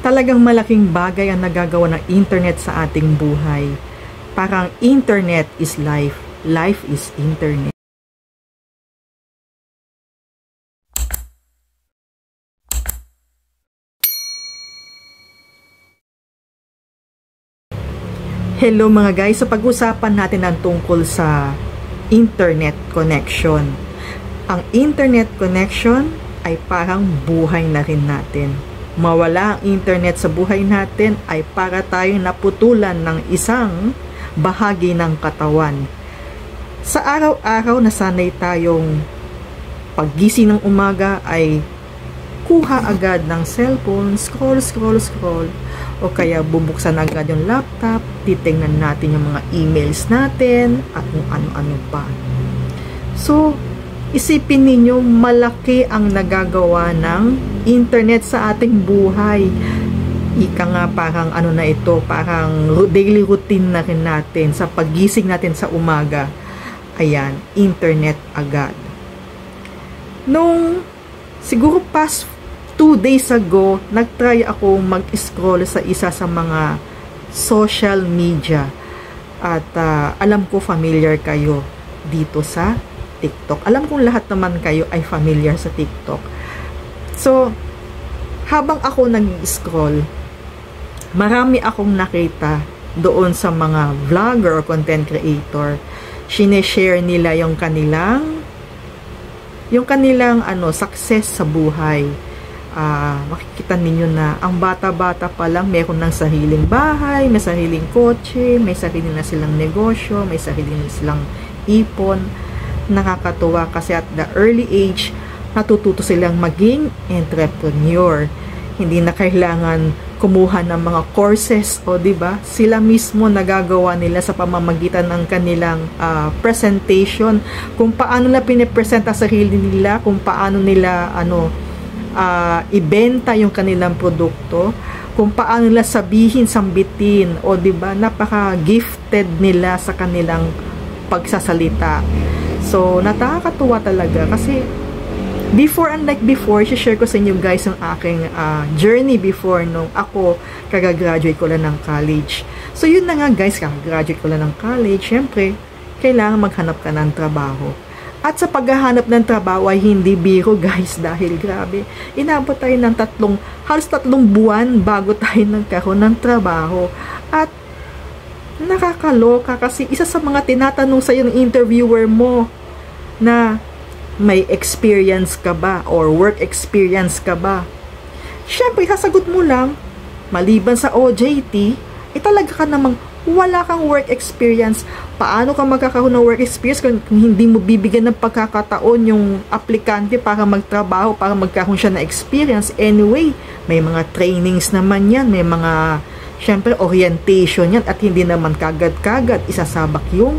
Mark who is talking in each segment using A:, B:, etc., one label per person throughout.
A: Talagang malaking bagay ang nagagawa ng internet sa ating buhay. Parang internet is life, life is internet. Hello mga guys, so pag-usapan natin ang tungkol sa internet connection. Ang internet connection ay parang buhay na rin natin. Mawala ang internet sa buhay natin ay para tayong naputulan ng isang bahagi ng katawan. Sa araw-araw nasanay tayong paggising ng umaga ay kuha agad ng cellphone, scroll, o kaya bubuksan agad yung laptop, titingnan natin yung mga emails natin, at kung ano-ano pa. So, isipin ninyo, malaki ang nagagawa ng internet sa ating buhay. Ika nga parang ano na ito, parang daily routine na rin natin sa paggising natin sa umaga. Ayan, internet agad. Nung siguro past 2 days ago, nagtry ako mag-scroll sa isa sa mga social media. At alam ko familiar kayo dito sa TikTok. Alam kong lahat naman kayo ay familiar sa TikTok. So, habang ako nag-scroll, marami akong nakita doon sa mga vlogger o content creator. Sineshare nila yung kanilang success sa buhay. Makikita ninyo na ang bata-bata pa lang meron ng sariling bahay, may sariling kotse, may sarili na silang negosyo, may sarili na silang ipon. Nakakatuwa kasi at the early age, natututo silang maging entrepreneur. Hindi na kailangan kumuha ng mga courses, o diba? Sila mismo nagagawa nila sa pamamagitan ng kanilang presentation, kung paano na pinipresenta sa sarili nila, kung paano nila ibenta yung kanilang produkto, kung paano nila sabihin, sambitin, o diba, napaka-gifted nila sa kanilang pagsasalita. So, nakakatuwa talaga kasi unlike before, share ko sa inyo guys ang aking journey before nung ako kagagraduate ko lang ng college. So, yun na nga guys, kagagraduate ko lang ng college, syempre, kailangan maghanap ka ng trabaho. At sa paghahanap ng trabaho ay hindi biro guys, dahil grabe, inabot tayo ng halos 3 buwan bago tayo nagkaroon ng trabaho. At nakakaloka kasi isa sa mga tinatanong sa yung interviewer mo na may experience ka ba or work experience ka ba? Syempre, sasagot mo lang, maliban sa OJT, talaga ka namang wala kang work experience. Paano ka magkakaroon ng work experience kung hindi mo bibigyan ng pagkakataon yung aplikante para magtrabaho, para magkaroon siya na experience? Anyway, may mga trainings naman yan, may mga, syempre, orientation yan, at hindi naman kagad-kagad isasabak yung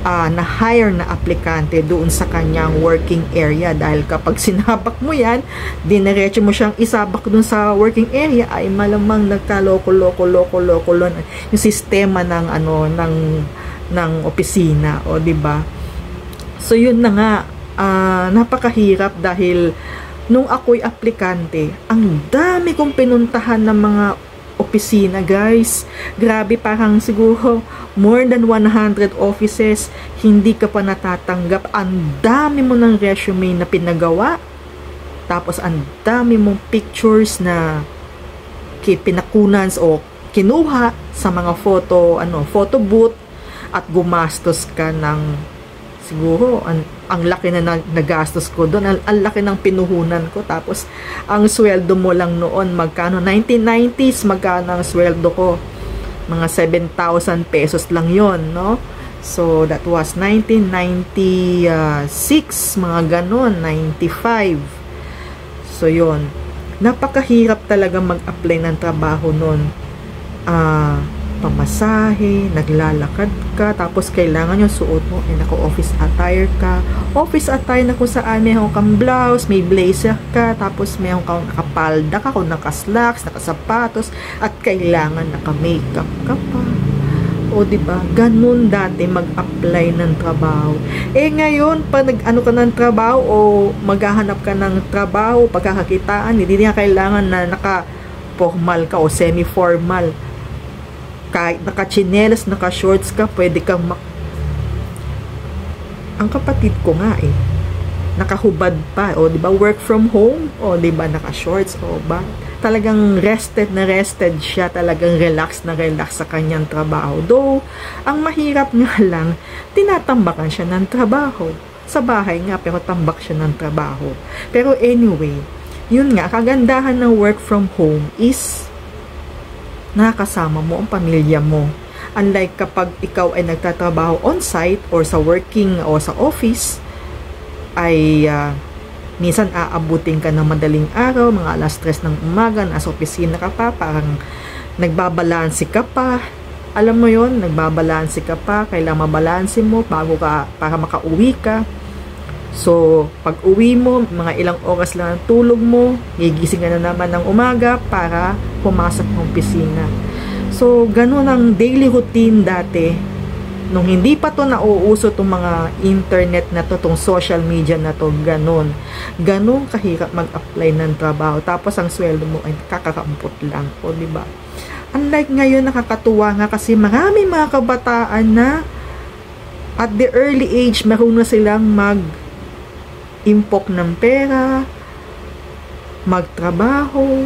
A: na-hire na aplikante doon sa kanyang working area, dahil kapag sinabak mo yan, dinerecho mo siyang isabak doon sa working area, ay malamang nagkaloko-loko yung sistema ng ng opisina, o diba? So yun na nga, napakahirap dahil nung ako'y aplikante, ang dami kong pinuntahan ng mga opisina guys. Grabe, parang siguro more than 100 offices, hindi ka pa natatanggap. Ang dami mo ng resume na pinagawa, tapos ang dami mong pictures na pinakunan o kinuha sa mga photo booth, at gumastos ka ng siguro ang laki na nagastos ko doon, ang laki ng pinuhunan ko. Tapos ang sweldo mo lang noon, magkano? 1990s, magkano ang sweldo ko? Mga 7,000 pesos lang yon, no? So that was 1996, mga ganon, 95. So yon, napakahirap talaga mag-apply ng trabaho noon. Pamasahe, naglalakad ka, tapos kailangan yung suot mo, naka-office attire ka. Office attire na kung saan may kang blouse, may blazer ka, tapos may kang nakapalda ka, kung naka-slacks, nakasapatos, at kailangan naka-makeup ka pa. O diba, ganun dati mag-apply ng trabaho. Ngayon, pag nag-ano ka ng trabaho o maghahanap ka ng trabaho, pagkakakitaan, hindi niya kailangan na formal ka o semi-formal. Kahit naka-chinelas, naka-shorts ka, pwede kang ang kapatid ko nga nakahubad pa, o di ba, work from home, o di ba, naka-shorts, o ba, talagang rested na rested siya, talagang relax na relax sa kanyang trabaho. Though, ang mahirap nga lang, tinatambakan siya ng trabaho. Sa bahay nga, pero tambak siya ng trabaho. Pero anyway, yun nga, kagandahan ng work from home is nakakasama mo ang pamilya mo. Unlike kapag ikaw ay nagtatrabaho on-site or sa working o sa office, ay minsan aabutin ka ng madaling araw, mga alas 3 ng umaga, nasa opisina ka pa, parang nagbabalansi ka pa. Alam mo yon, nagbabalansi ka pa, kailangan mabalansi mo bago ka, para makauwi ka. So, pag uwi mo, mga ilang oras lang ang tulog mo, gigising ka na naman ng umaga para pumasok ng opisina. So, ganun ang daily routine dati. Nung hindi pa to nauuso itong mga internet na to, itong social media na to, ganun kahirap mag-apply ng trabaho. Tapos ang sweldo mo ay kakakampot lang, o diba? Unlike ngayon, nakakatuwa nga kasi marami mga kabataan na at the early age, marunong silang mag-impok ng pera, magtrabaho,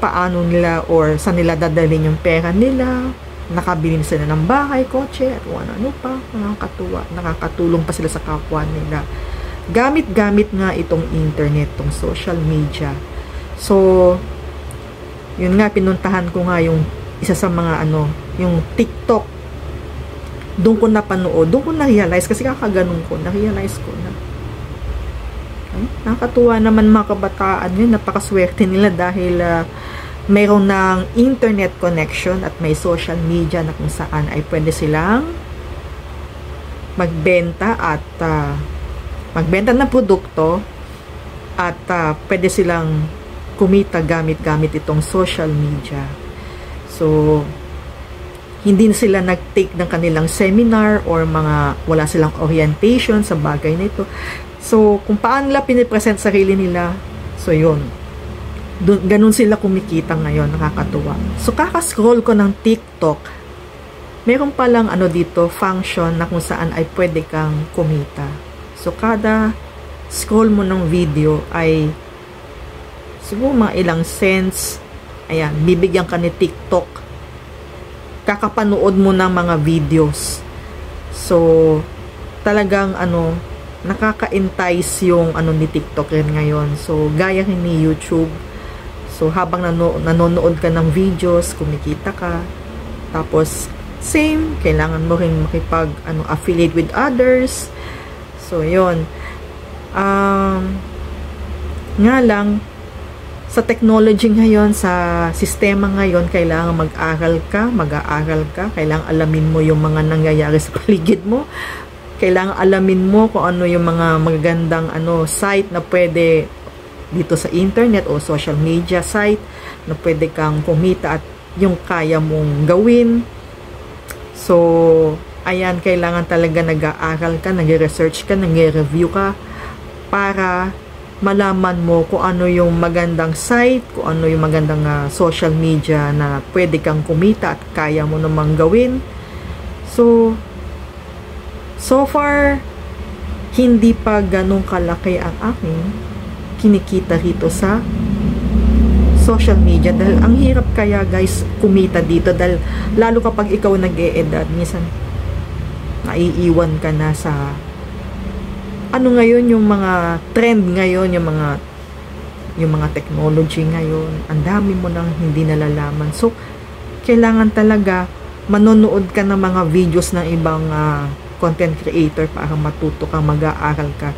A: paano nila or saan nila dadalhin yung pera nila, nakabili sila ng bahay, kotse, at ano pa, nakakatuwa, nakakatulong pa sila sa kapwa nila. Gamit-gamit nga itong internet, itong social media. So, yun nga, pinuntahan ko nga yung isa sa mga yung TikTok. Doon ko napanood, doon ko na-realize, kasi kakaganon ko, na-realize ko na, nakakatuwa naman mga kabataan yun, napakaswerte nila dahil mayroon ng internet connection at may social media na kung saan ay pwede silang magbenta at magbenta ng produkto at pwede silang kumita gamit-gamit itong social media. So, hindi na sila nag-take ng kanilang seminar or wala silang orientation sa bagay nito. So, kung paano nila pinipresent sarili nila, so yun. Ganun sila kumikita ngayon, nakakatuwa. So, kakascroll ko ng TikTok, meron palang dito, function na kung saan ay pwede kang kumita. So, kada scroll mo ng video ay siguro mga ilang cents, ayan, bibigyan ka ni TikTok. Kakapanood mo ng mga videos. So, talagang nakaka-entice yung ni TikTok rin ngayon. So, gaya rin ni YouTube. So, habang nanonood ka ng videos, kumikita ka. Tapos, same, kailangan mo rin affiliate with others. So, yun. Nga lang, sa technology ngayon, sa sistema ngayon, kailangan mag-aaral ka, kailangan alamin mo yung mga nangyayari sa paligid mo. Kailangan alamin mo kung ano yung mga magagandang site na pwede dito sa internet o social media site na pwede kang kumita at yung kaya mong gawin. So, ayan, kailangan talaga nag-aaral ka, nag-research ka, nag-review ka para malaman mo kung ano yung magandang site, kung ano yung magandang social media na pwede kang kumita at kaya mo namang gawin. So far, hindi pa ganun kalaki ang aking kinikita rito sa social media. Dahil ang hirap kaya guys kumita dito. Dahil lalo kapag ikaw nag-e-edad, minsan naiiwan ka na sa ngayon yung mga trend ngayon, yung mga technology ngayon. Ang dami mo nang hindi nalalaman. So, kailangan talaga manonood ka ng mga videos ng ibang content creator para matuto kang mag-aaral ka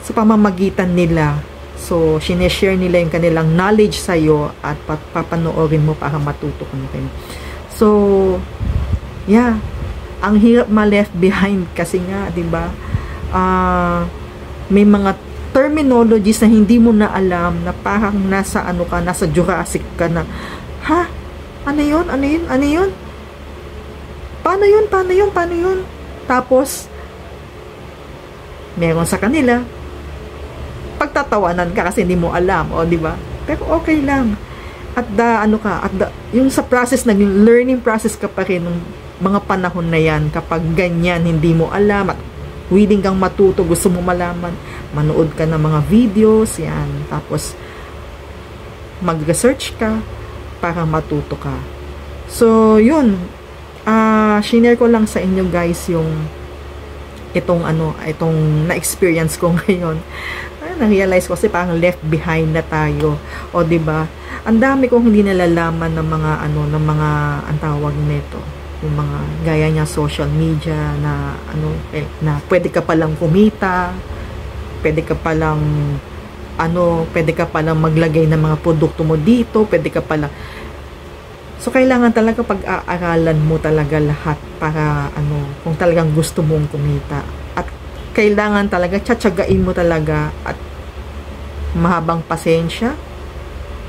A: sa pamamagitan nila. So, sineshare nila yung kanilang knowledge sa'yo at papanoorin mo para matuto ka rin. So, yeah, ang hirap ma-left behind kasi nga, diba, may mga terminologies na hindi mo na alam na parang nasa nasa Jurassic ka na, ha? Ano yun? Paano yun? Tapos, meron sa kanila, pagtatawanan ka kasi hindi mo alam, o di ba? Pero okay lang. yung sa process, naging learning process ka pa rin ng mga panahon na yan. Kapag ganyan, hindi mo alam at willing kang matuto, gusto mo malaman, manood ka ng mga videos, yan. Tapos, mag-research ka para matuto ka. So, yun. Shinare ko lang sa inyo guys yung itong na-experience ko ngayon. Na-realize ko kasi parang left behind na tayo. O, diba? Ang dami kong hindi nalalaman ng mga ang tawag nito. Yung mga gaya niya social media na na pwede ka palang kumita, pwede ka palang maglagay ng mga produkto mo dito, pwede ka palang. So kailangan talaga pag-aaralan mo talaga lahat para kung talagang gusto mong kumita. At kailangan talaga tsatsagain mo talaga at mahabang pasensya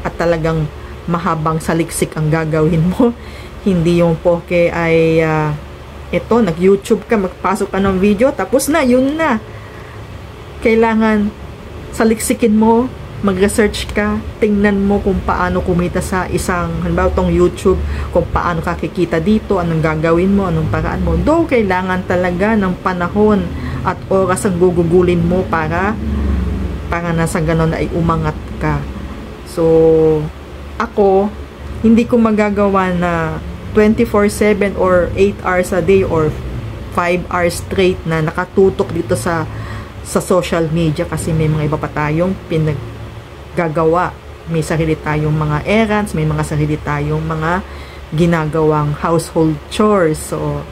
A: at talagang mahabang saliksik ang gagawin mo. Hindi yung poke ay nag-YouTube ka, magpasok ka ng video, tapos na, yun na. Kailangan saliksikin mo, mag-research ka, tingnan mo kung paano kumita sa halimbawa tong YouTube, kung paano ka kikita dito, anong gagawin mo, anong paraan mo. Though kailangan talaga ng panahon at oras ang gugugulin mo para nasa ganon ay umangat ka. So, ako, hindi ko magagawa na 24/7 or 8 hours a day or 5 hours straight na nakatutok dito sa social media kasi may mga iba pa tayong pinaggagawa. May sarili tayong mga errands, may mga sarili tayong mga ginagawang household chores. So,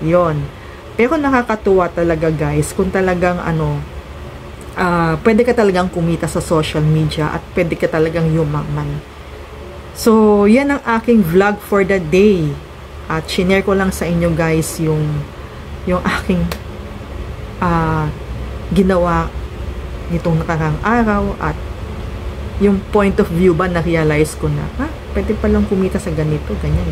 A: yon. Pero nakakatuwa talaga guys kung talagang pwede ka talagang kumita sa social media at pwede ka talagang yumaman. So, yan ang aking vlog for the day. At shinare ko lang sa inyo guys yung aking ginawa nitong nakarang araw at yung point of view ba na-realize ko na, pwede palang kumita sa ganito, ganyan.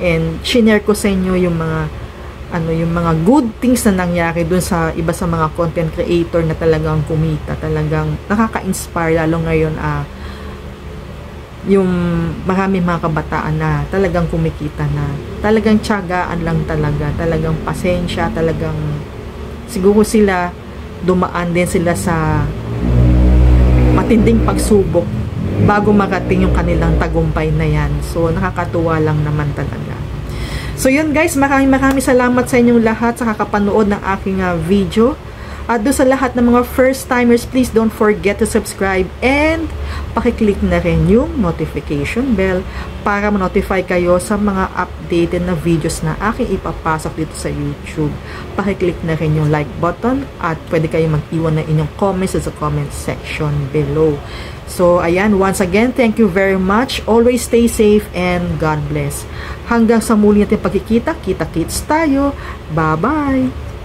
A: And shinare ko sa inyo yung mga good things na nangyari dun sa iba sa mga content creator na talagang kumita, talagang nakaka-inspire lalo ngayon yung marami mga kabataan na talagang kumikita na, talagang tiyagaan lang talaga, talagang pasensya, talagang siguro sila dumaan din sila sa matinding pagsubok bago marating yung kanilang tagumpay na yan. So nakakatuwa lang naman talaga. So yun guys, maraming salamat sa inyong lahat sa kakapanood ng aking video. At doon sa lahat ng mga first timers, please don't forget to subscribe and pakiclick na rin yung notification bell para ma-notify kayo sa mga updated na videos na aking ipapasok dito sa YouTube. Pakiclick na rin yung like button at pwede kayong mag-iwan na inyong comments sa comment section below. So ayan, once again, thank you very much. Always stay safe and God bless. Hanggang sa muli natin pagkikita, kita-kits tayo. Bye-bye!